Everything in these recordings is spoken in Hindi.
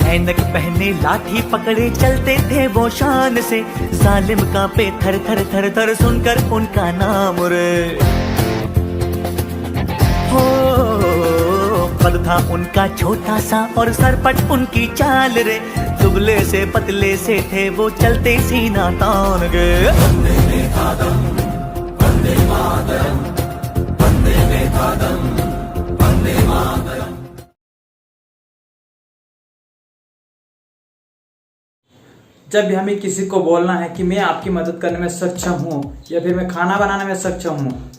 ऐनक पहने लाठी पकड़े चलते थे वो शान से, जालिम कांपे थर थर थर थर सुनकर उनका नाम रे। हो कद था उनका छोटा सा और सरपट उनकी चाल रे, दुबले से पतले से थे वो चलते सीना तान गे। वंदे मातरम, वंदे मातरम, वंदे मातरम, वंदे मातरम। जब भी हमें किसी को बोलना है कि मैं आपकी मदद करने में सक्षम हूँ, या फिर मैं खाना बनाने में सक्षम हूँ,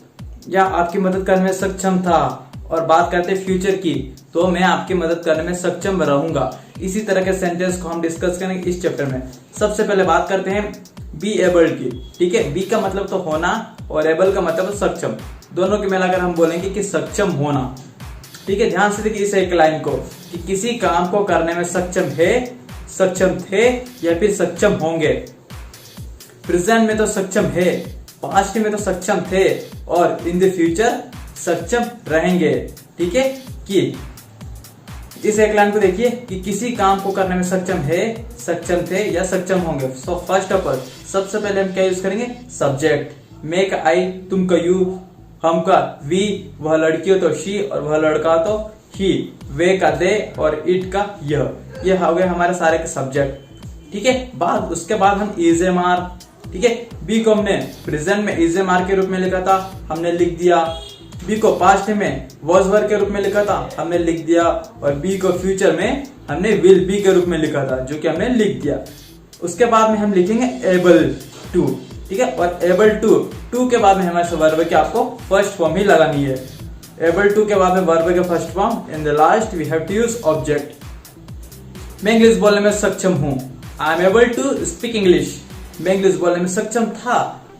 या आपकी मदद करने में सक्षम था, और बात करते हैं फ्यूचर की, तो मैं आपकी मदद करने में सक्षम रहूंगा। इसी तरह के सेंटेंस को हम डिस्कस करेंगे इस चैप्टर में। सबसे पहले बात करते हैं बी एबल की। ठीक है, बी का मतलब तो होना और एबल का मतलब सक्षम, दोनों के मिलाकर हम बोलेंगे कि सक्षम होना। ठीक है, ध्यान से देखिए इस एक लाइन को कि किसी काम को करने में सक्षम है, सक्षम थे, या फिर सक्षम होंगे। प्रेजेंट में तो सक्षम है, पास्ट में तो सक्षम थे, और इन द फ्यूचर सक्षम रहेंगे। ठीक है, कि इस एक लाइन को देखिए कि किसी काम को करने में सक्षम है, सक्षम थे, या सक्षम होंगे। सो फर्स्ट ऑफ ऑल सबसे पहले हम क्या यूज करेंगे? सब्जेक्ट। मैं का आई, तुम का यू, हम का वी, वह लड़की हो तो शी, और वह लड़का तो ही, वे का दे, और इट का यह। ये हो गए हमारे सारे के सब्जेक्ट। ठीक है, उसके बाद हम इज एम आर। ठीक है, बी को हमने प्रेजेंट में इज एम आर के रूप में लिखा था, हमने लिख दिया। बी को पास्ट में वॉज वर के रूप में लिखा था, हमने लिख दिया। और बी को फ्यूचर में हमने विल बी के रूप में लिखा था, जो कि हमने लिख दिया। उसके बाद में हम लिखेंगे एबल टू। ठीक है, और एबल टू के बाद में हमारे वर्ब की आपको फर्स्ट फॉर्म ही लगानी है। एबल टू के बाद में वर्ब के first form, in the last we have to use object. मैं इंग्लिश बोलने में सक्षम हूं, I am able to speak English. मैं इंग्लिश बोलने में सक्षम था,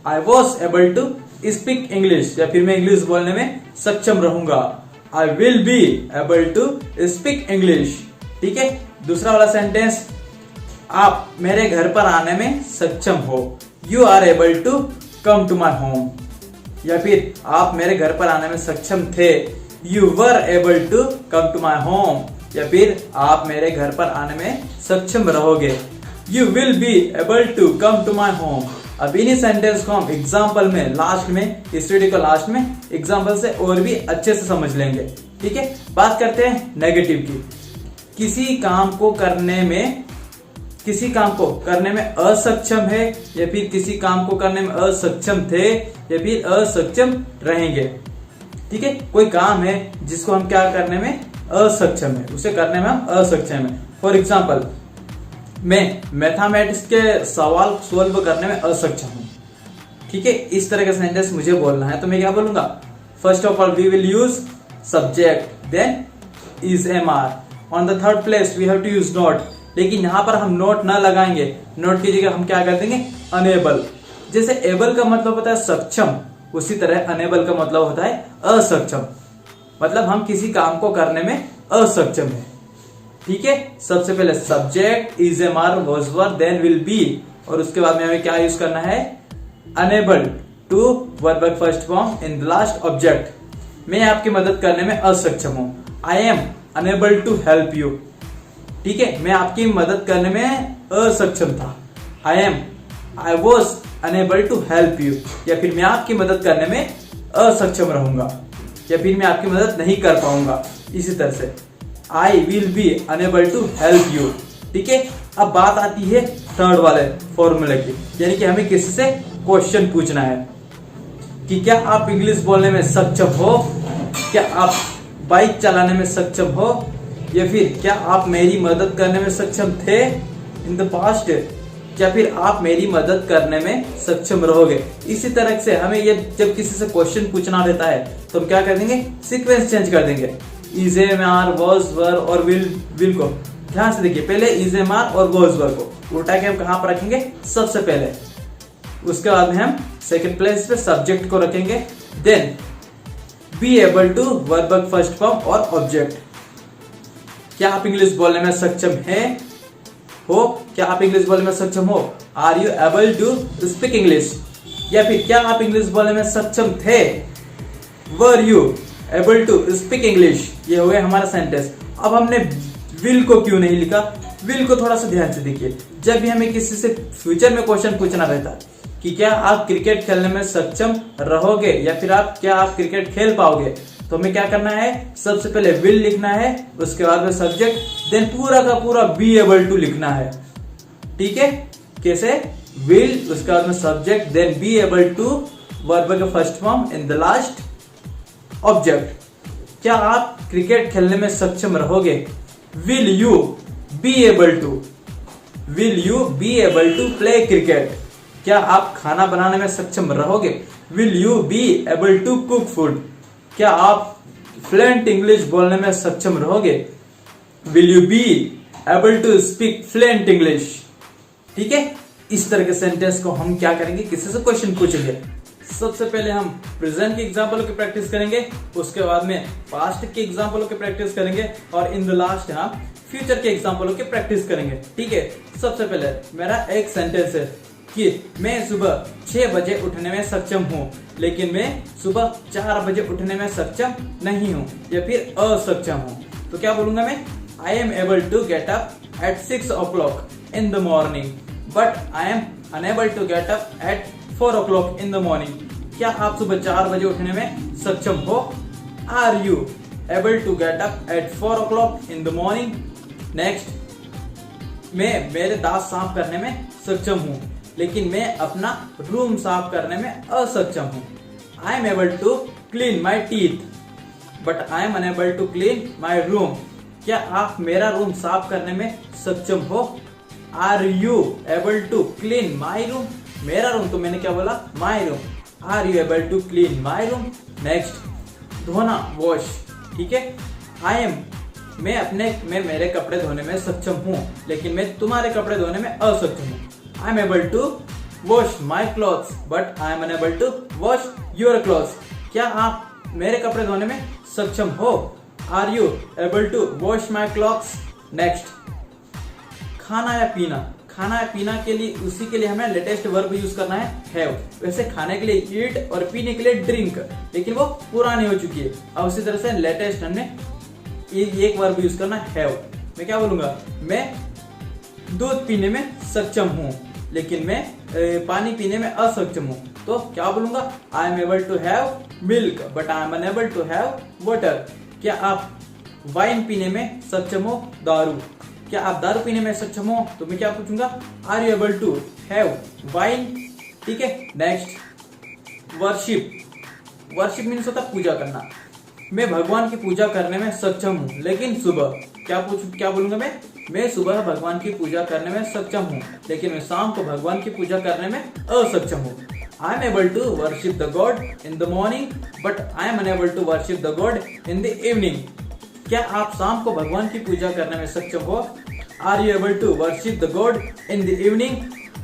I was able to speak English, या फिर मैं इंग्लिश बोलने में सक्षम रहूंगा, I will be able to speak English. ठीक है, दूसरा वाला सेंटेंस, आप मेरे घर पर आने में सक्षम हो, you are able to come to my home. या फिर आप मेरे घर पर आने में सक्षम थे, you were able to come to my home. या फिर आप मेरे घर पर आने में सक्षम रहोगे, you will be able to come to my home. अब इन्हीं सेंटेंस को हम एग्जाम्पल में लास्ट में, इस वीडियो को लास्ट में एग्जाम्पल से और भी अच्छे से समझ लेंगे। ठीक है, बात करते हैं नेगेटिव की। किसी काम को करने में असक्षम है, या फिर किसी काम को करने में असक्षम थे, या फिर असक्षम रहेंगे। ठीक है, कोई काम है जिसको हम क्या करने में असक्षम है, उसे करने में हम असक्षम है। फॉर एग्जाम्पल, मैं मैथमेटिक्स के सवाल सोल्व करने में असक्षम हूं। ठीक है, इस तरह का सेंटेंस मुझे बोलना है, तो मैं क्या बोलूंगा? First of all we will use subject, then is am are, on the third place we have to use not. लेकिन यहां पर हम नोट ना लगाएंगे, नोट की जगह हम क्या कर देंगे? अनेबल। जैसे एबल का मतलब होता है सक्षम, उसी तरह अनेबल का मतलब होता है असक्षम। मतलब हम किसी काम को करने में असक्षम है। ठीक है, सबसे पहले subject, is am are, was were, then will be, और उसके बाद में हमें क्या यूज करना है? Unable to, verb first form, in the last object. मैं आपकी मदद करने में असक्षम हूं, I am unable to help you. ठीक है, मैं आपकी मदद करने में असक्षम था, I was unable to help you. या फिर मैं आपकी मदद करने में असक्षम रहूंगा, या फिर मैं आपकी मदद नहीं कर पाऊंगा। इसी तरह से I will be unable to help you. ठीक है, अब बात आती है थर्ड वाले फॉर्मूले की, यानी कि हमें किसी से क्वेश्चन पूछना है कि क्या आप इंग्लिश बोलने में सक्षम हो, क्या आप बाइक चलाने में सक्षम हो, या फिर क्या आप मेरी मदद करने में सक्षम थे इन द पास्ट, या फिर आप मेरी मदद करने में सक्षम रहोगे। इसी तरह से हमें ये जब किसी से क्वेश्चन पूछना रहता है तो हम क्या कर देंगे? सीक्वेंस चेंज कर देंगे। Is am are, was were और विल को ध्यान से देखिए, पहले इज एम आर और वॉज वर को उल्टा के हम कहां पर रखेंगे? सबसे पहले। उसके बाद में हम सेकंड प्लेस पे सब्जेक्ट को रखेंगे, then be able to, verb first form और ऑब्जेक्ट। क्या आप इंग्लिश बोलने में सक्षम हो? क्या आप इंग्लिश बोलने में सक्षम हो? Are you able to speak English? या फिर क्या आप इंग्लिश बोलने में सक्षम थे? Were you able to speak English? ये हो गया हमारा सेंटेंस। अब हमने विल को क्यों नहीं लिखा? विल को थोड़ा सा ध्यान से देखिए। जब भी हमें किसी से फ्यूचर में क्वेश्चन पूछना रहता है कि क्या आप क्रिकेट खेलने में सक्षम रहोगे या फिर क्या आप क्रिकेट खेल पाओगे, तो हमें क्या करना है, सबसे पहले विल लिखना है, उसके बाद में सब्जेक्ट, देन पूरा का पूरा बी एबल टू लिखना है। ठीक है, कैसे? विल, उसके बाद में subject, then be able to, verb का first form in the last object. क्या आप क्रिकेट खेलने में सक्षम रहोगे? Will you be able to, will you be able to play cricket? क्या आप खाना बनाने में सक्षम रहोगे? Will you be able to cook food? क्या आप फ्लुएंट इंग्लिश बोलने में सक्षम रहोगे? Will you be able to speak fluent English? ठीक है, इस तरह के सेंटेंस को हम क्या करेंगे, किसी से क्वेश्चन पूछेंगे। सबसे पहले हम प्रेजेंट के एग्जाम्पलों की प्रैक्टिस करेंगे, उसके बाद में पास्ट के एग्जाम्पलों की प्रैक्टिस करेंगे, और इन द लास्ट हम फ्यूचर के एग्जाम्पलों की प्रैक्टिस करेंगे। ठीक है, सबसे पहले मेरा एक सेंटेंस है कि मैं सुबह 6 बजे उठने में सक्षम हूँ, लेकिन मैं सुबह 4 बजे उठने में सक्षम नहीं हूँ या फिर असक्षम हूँ। तो क्या बोलूंगा मैं? I am able to get up at 6 o'clock in the morning, but I am unable to get up at 4 o'clock in the morning. क्या आप सुबह 4 बजे उठने में सक्षम हो? Are you able to get up at 4 o'clock in the morning? Next, मैं मेरे दांत साफ करने में सक्षम हूँ, लेकिन मैं अपना रूम साफ करने में असक्षम हूँ। I am able to clean my teeth, but I am unable to clean my room. क्या आप मेरा रूम साफ करने में सक्षम हो? Are you able to clean my room? मेरा रूम तो मैंने क्या बोला? My room. Are you able to clean my room? Next, धोना, wash. ठीक है, I am, मैं मेरे कपड़े धोने में सक्षम हूँ, लेकिन मैं तुम्हारे कपड़े धोने में असक्षम हूँ। I am able to wash my clothes, but I am unable to wash your clothes. क्या आप मेरे कपड़े धोने में सक्षम हो? Are you able to wash my clothes? Next, खाना या पीना। खाना या पीना के लिए, उसी के लिए हमें लेटेस्ट वर्ब यूज करना है हैव। वैसे खाने के लिए ईट और पीने के लिए ड्रिंक, लेकिन वो पुरानी हो चुकी है। अब उसी तरह से लेटेस्ट हमने एक वर्ब यूज करना है हैव। मैं क्या बोलूंगा? मैं दूध पीने में सक्षम हूँ, लेकिन मैं पानी पीने में असक्षम हूँ। तो क्या बोलूंगा? I am able to have milk, but I am unable to have water. क्या आप वाइन पीने में सक्षम हो? दारू। क्या आप दारू पीने में सक्षम हो? तो मैं क्या पूछूंगा? Are you able to have wine? ठीक है, नेक्स्ट, वर्शिप। वर्शिप मीन्स होता है पूजा करना। मैं भगवान की पूजा करने में सक्षम हूँ, लेकिन सुबह क्या बोलूंगा मैं सुबह भगवान की पूजा करने में सक्षम हूँ, लेकिन मैं शाम को भगवान की पूजा करने में असक्षम हूँ। I am able to worship the god in the morning, but I am unable to worship the god in the evening. क्या आप शाम को भगवान की पूजा करने में सक्षम हो? Are you able to worship the god in the evening?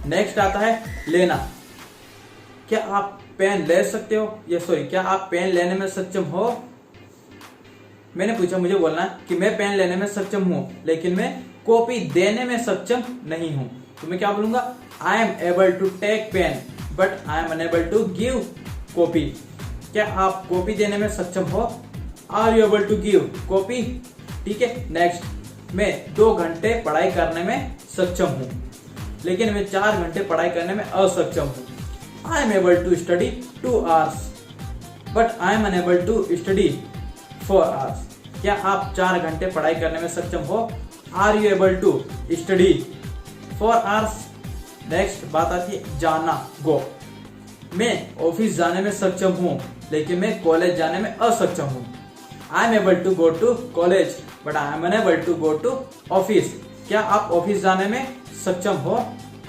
Next आता है लेना। क्या आप पेन ले सकते हो? क्या आप पेन लेने में सक्षम हो? मैंने पूछा, मुझे बोलना है कि मैं पेन लेने में सक्षम हूँ, लेकिन मैं कॉपी देने में सक्षम नहीं हूँ। तो मैं क्या बोलूंगा? I am able to take pen, but I am unable to give copy. क्या आप कॉपी देने में सक्षम हो? Are you able to give copy? ठीक है, नेक्स्ट, मैं 2 घंटे पढ़ाई करने में सक्षम हूँ, लेकिन मैं 4 घंटे पढ़ाई करने में असक्षम हूँ। I am able to study 2 hours, but I am unable to study 4 hours। क्या आप 4 घंटे पढ़ाई करने में सक्षम हो? Are you able to study 4 hours? Next बात आती है जाना, गो। मैं ऑफिस जाने में सक्षम हूँ, लेकिन मैं कॉलेज जाने में असक्षम हूँ। I am able to go to college, but I am unable to go to office. क्या आप ऑफिस जाने में सक्षम हो?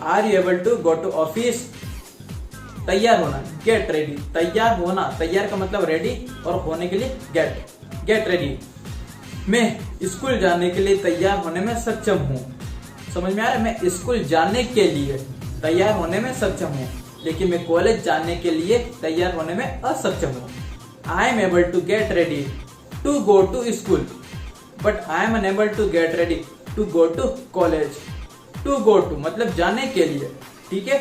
Are you able to go to office? तैयार होना, गेट रेडी। तैयार होना, तैयार का मतलब रेडी, और होने के लिए गेट रेडी। मैं स्कूल जाने के लिए तैयार होने में सक्षम हूँ। समझ में आ रहा है? मैं स्कूल जाने के लिए तैयार होने में सक्षम हूँ, लेकिन मैं कॉलेज जाने के लिए तैयार होने में असक्षम हूँ। I am able to get ready to go to school, but I am unable to get ready to go to college. To go to मतलब जाने के लिए। ठीक है,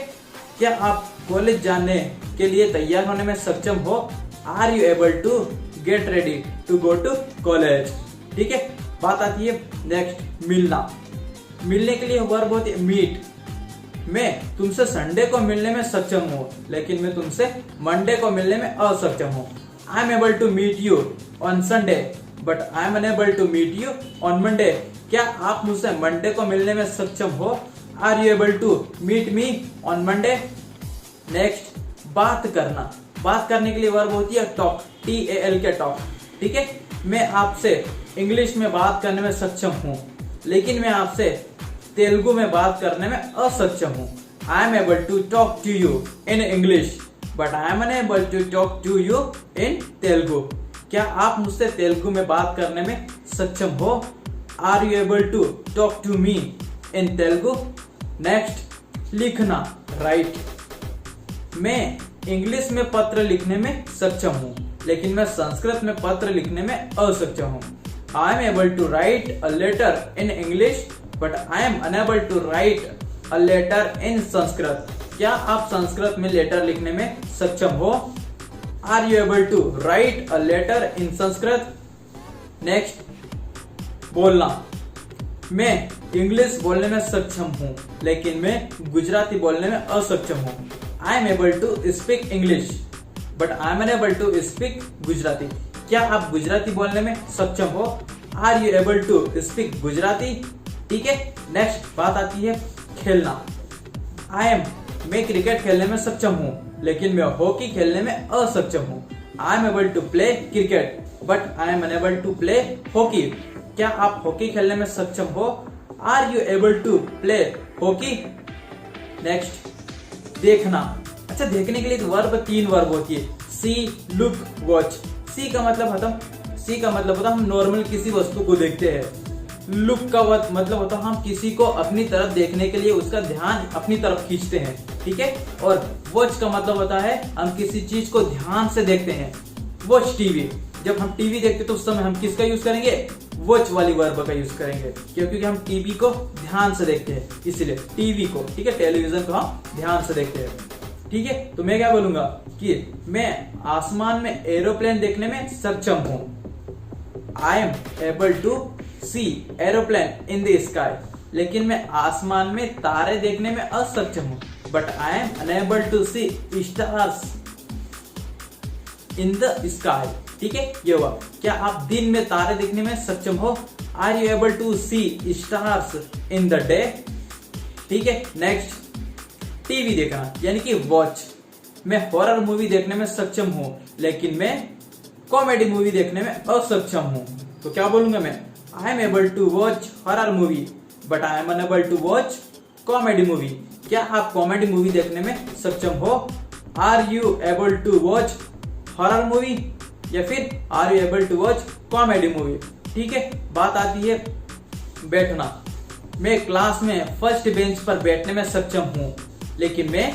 क्या आप कॉलेज जाने के लिए तैयार होने में सक्षम हो? Are you able to get ready to go to college? ठीक है, बात आती है नेक्स्ट मिलना। मिलने के लिए वर्ब होती है मीट। मैं तुमसे संडे को मिलने में सक्षम हूँ, लेकिन मैं तुमसे मंडे को मिलने में असक्षम हूँ। I am able to meet you on Sunday but I am unable to meet you on Monday. क्या आप मुझसे मंडे को मिलने में सक्षम हो? Are you able to meet me on Monday? Next बात करना। बात करने के लिए वर्ब होती है टॉक, TAL के टॉक। ठीक है, मैं आपसे इंग्लिश में बात करने में सक्षम हूँ, लेकिन मैं आपसे तेलुगु में बात करने में असक्षम हूँ। I am able to talk to you in English but I am unable to talk to you in Telugu. क्या आप मुझसे तेलुगु में बात करने में सक्षम हो? Are you able to talk to me in Telugu? Next लिखना, राइट। मैं इंग्लिश में पत्र लिखने में सक्षम हूँ, लेकिन मैं संस्कृत में पत्र लिखने में असक्षम हूँ। I am able to write a letter in English but I am unable to write a letter in Sanskrit. क्या आप संस्कृत में लेटर लिखने में सक्षम हो? Are you able to write a letter in Sanskrit? Next बोलना। मैं इंग्लिश बोलने में सक्षम हूँ, लेकिन मैं गुजराती बोलने में असक्षम हूँ। I am able to speak English but I am unable to speak Gujarati. क्या आप गुजराती बोलने में सक्षम हो? Are you able to speak Gujarati? ठीक है, नेक्स्ट बात आती है खेलना। मैं क्रिकेट खेलने में सक्षम हूँ, लेकिन मैं हॉकी खेलने में असक्षम हूँ। I am able to play cricket but I am unable to play hockey. क्या आप हॉकी खेलने में सक्षम हो? Are you able to play hockey? Next देखना। अच्छा, देखने के लिए तीन वर्ब होती है, सी, लुक, वॉच। सी का मतलब होता हम नॉर्मल किसी वस्तु को देखते हैं। लुक का मतलब होता है हम किसी को अपनी तरफ देखने के लिए उसका ध्यान अपनी तरफ खींचते हैं। ठीक है, और वॉच का मतलब होता है हम किसी चीज को ध्यान से देखते हैं। वॉच टीवी, जब हम टीवी देखते तो उस समय हम किसका यूज करेंगे? वॉच वाली वर्ब का यूज करेंगे, क्योंकि हम टीवी को ध्यान से देखते हैं, इसलिए टीवी को, ठीक है, टेलीविजन को हम ध्यान से देखते हैं। ठीक है, तो मैं क्या बोलूंगा कि मैं आसमान में एरोप्लेन देखने में सक्षम हूँ। I am able to see aeroplane in the sky, लेकिन मैं आसमान में तारे देखने में असक्षम हूँ। But I am unable to see stars in the sky. ठीक है, ये हुआ। क्या आप दिन में तारे देखने में सक्षम हो? Are you able to see stars in the day? ठीक है, नेक्स्ट टीवी देखना यानी कि वॉच। मैं हॉरर मूवी देखने में सक्षम हूँ, लेकिन मैं कॉमेडी मूवी देखने में असक्षम हूँ। तो क्या बोलूंगा मैं? I am able to watch horror movie but I am unable to watch comedy movie. क्या आप कॉमेडी मूवी देखने में सक्षम हो? Are you able to watch horror movie या फिर are you able to watch comedy movie? ठीक है, बात आती है बैठना। मैं क्लास में फर्स्ट बेंच पर बैठने में सक्षम हूँ, लेकिन मैं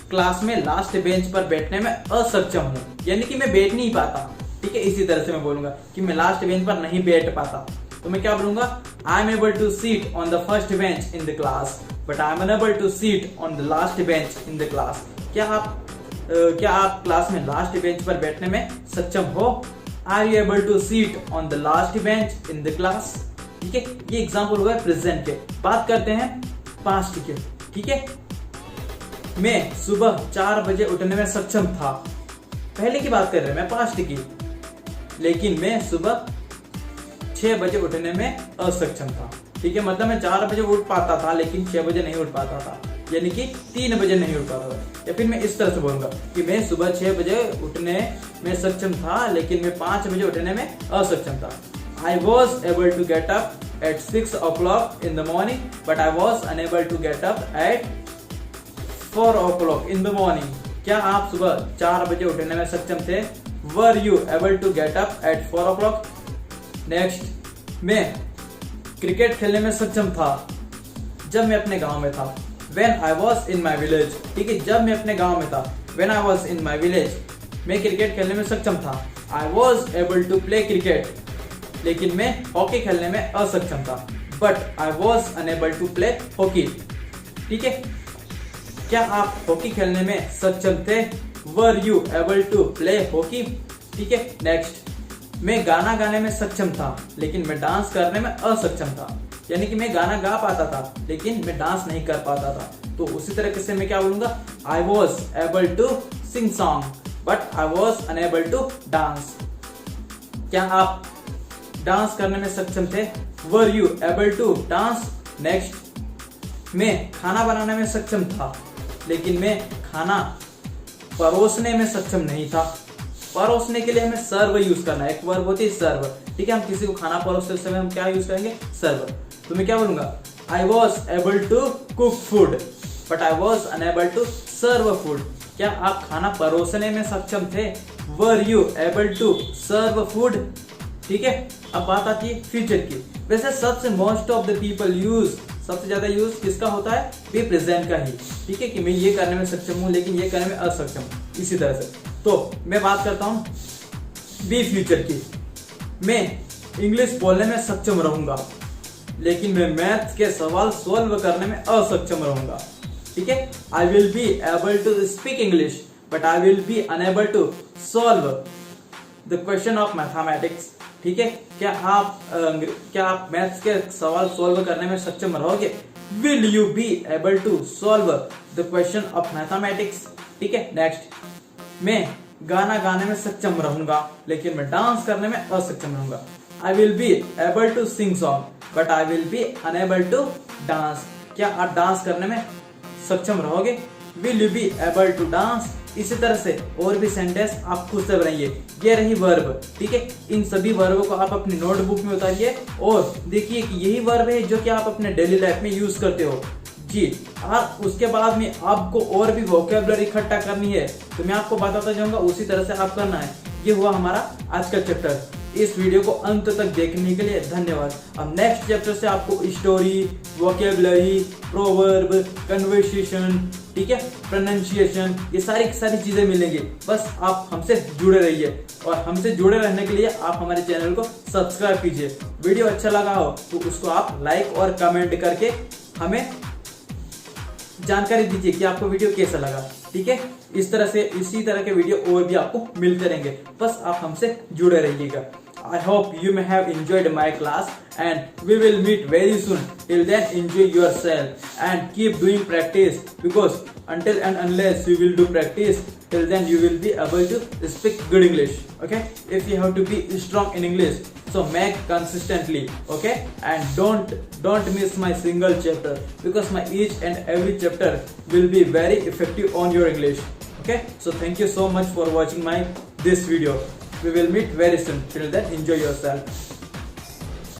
क्लास में लास्ट बेंच पर बैठने में असक्षम हूँ, यानी कि मैं बैठ नहीं पाता। ठीक है, इसी तरह से मैं बोलूंगा कि मैं लास्ट बेंच पर नहीं बैठ पाता, तो मैं क्या बोलूंगा? I am able to seat on the first bench in the class but I am unable to seat on the last bench in the class. क्या आप क्लास में लास्ट बेंच पर बैठने में सक्षम हो? Are you able to seat on the last bench in the class? ठीक है, ये एग्जाम्पल हुआ प्रेजेंट के। बात करते हैं पास्ट के। ठीक है, मैं सुबह 4 बजे उठने में सक्षम था। पहले की बात कर रहे हैं, मैं पास्ट की, लेकिन मैं सुबह 6 बजे उठने में असक्षम था। ठीक है, मतलब मैं 4 बजे उठ पाता था, लेकिन 6 बजे नहीं उठ पाता था, यानी कि 3 बजे नहीं उठ पाता था। या फिर मैं इस तरह से बोलूंगा कि मैं सुबह 6 बजे उठने में सक्षम था, लेकिन मैं 5 बजे उठने में असक्षम था। I was able to get up at 6 o'clock in the morning, but I was unable to get up at 4 o'clock in the morning. क्या आप सुबह 4 बजे उठने में सक्षम थे? Were you able to get up at 4 o'clock? Next, मैं क्रिकेट खेलने में सक्षम था जब मैं अपने गांव में था। When I was in my village, ठीक है, जब मैं अपने गांव में था। When I was in my village, मैं क्रिकेट खेलने में सक्षम था। I was able to play cricket, लेकिन मैं हॉकी खेलने में असक्षम था। But I was unable to play hockey. ठीक है, क्या आप हॉकी खेलने में सक्षम थे? Were you able to play hockey? ठीक है, नेक्स्ट मैं गाना गाने में सक्षम था लेकिन मैं डांस करने में असक्षम था। यानी कि मैं गाना गा पाता था लेकिन मैं डांस नहीं कर पाता था। तो उसी तरीके से मैं क्या बोलूंगा, I was able to sing song but I was unable to dance. क्या आप डांस करने में सक्षम थे? Were you able to dance? Next, मैं खाना बनाने में सक्षम था लेकिन मैं खाना परोसने में सक्षम नहीं था। परोसने के लिए हमें सर्व यूज करना है, एक वर्ब होती है सर्व। ठीक है, हम किसी को खाना परोसते समय हम क्या यूज करेंगे? सर्व। तो मैं क्या बोलूंगा, I was able to cook food but I was unable to serve food. क्या आप खाना परोसने में सक्षम थे? Were you able to serve food? ठीक है, अब बात आती है फ्यूचर की। वैसे सबसे most of the people use, सबसे ज्यादा यूज किसका होता है? बी प्रेजेंट का ही। ठीक है, कि मैं ये करने में सक्षम हूं लेकिन ये करने में असक्षम हूं। इसी तरह से तो मैं बात करता हूं बी फ्यूचर की। मैं इंग्लिश बोलने में सक्षम रहूंगा लेकिन मैं मैथ के सवाल सोल्व करने में असक्षम रहूंगा। ठीक है, I will be able to speak English but I will be unable to solve the question of mathematics. ठीक है, क्या आप मैथ्स के सवाल सोल्व करने में सक्षम रहोगे? Will you be able to solve the question of mathematics? ठीक है, नेक्स्ट, मैं गाना गाने में सक्षम रहूंगा लेकिन मैं डांस करने में असक्षम रहूंगा। I will be able to sing song but I will be unable to dance. क्या आप डांस करने में सक्षम रहोगे? Will you be able to dance? इसी तरह से और भी सेंटेंस आप खुद से बनाइए। ये रही वर्ब। ठीक है, इन सभी वर्ब को आप अपनी नोटबुक में उतारिए और देखिए कि यही वर्ब है जो कि आप अपने डेली लाइफ में यूज करते हो जी। और उसके बाद में आपको और भी वोकैबुलरी इकट्ठा करनी है तो मैं आपको बताता जाऊंगा, उसी तरह से आप करना है। ये हुआ हमारा आज का चैप्टर। इस वीडियो को अंत तक देखने के लिए धन्यवाद। अब नेक्स्ट चैप्टर से आपको स्टोरी, वोकैबुलरी, प्रोवर्ब, कन्वर्सेशन, ठीक है, प्रोनाउंसिएशन, ये सारी चीजें मिलेंगी। बस आप हमसे जुड़े रहिए और हमसे जुड़े रहने के लिए आप हमारे चैनल को सब्सक्राइब कीजिए। वीडियो अच्छा लगा हो तो उसको आप लाइक और कमेंट करके हमें जानकारी दीजिए कि आपको वीडियो कैसा लगा। ठीक है, इस तरह से इसी तरह के वीडियो और भी आपको मिलते रहेंगे। बस आप हमसे जुड़े रहिएगा। I hope you may have enjoyed my class and we will meet very soon. Till then, enjoy yourself and keep doing practice, because until and unless you will do practice, till then you will be able to speak good English. Okay? If you have to be strong in English, so make consistently. Okay? And don't miss my single chapter, because my each and every chapter will be very effective on your English. Okay? So thank you so much for watching this video. We will meet very soon. Till then, enjoy yourself.